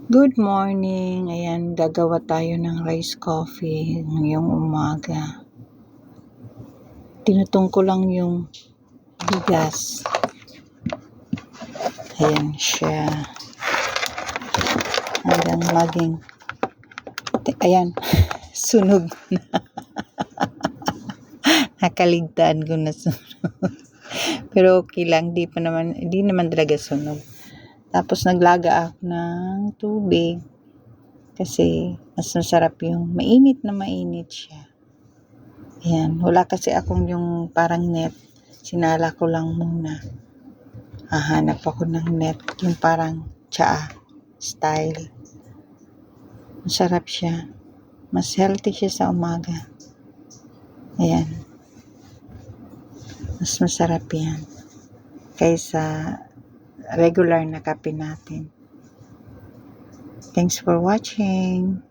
Good morning. Ayan, gagawa tayo ng rice coffee ngayong umaga. Tinutong ko lang yung bigas. Ayan siya. Hanggang maging, ayan, sunog na. Nakaligtaan ko na sunog. Pero okay lang, di naman talaga sunog. Tapos naglaga ako ng tubig kasi mas masarap yung mainit na mainit siya. Ayan, wala kasi akong yung parang net. Sinala ko lang muna. Hahanap ako ng net, yung parang tsaa style. Masarap siya. Mas healthy siya sa umaga. Ayan. Mas masarap yan kaysa regular na kape natin. Thanks for watching.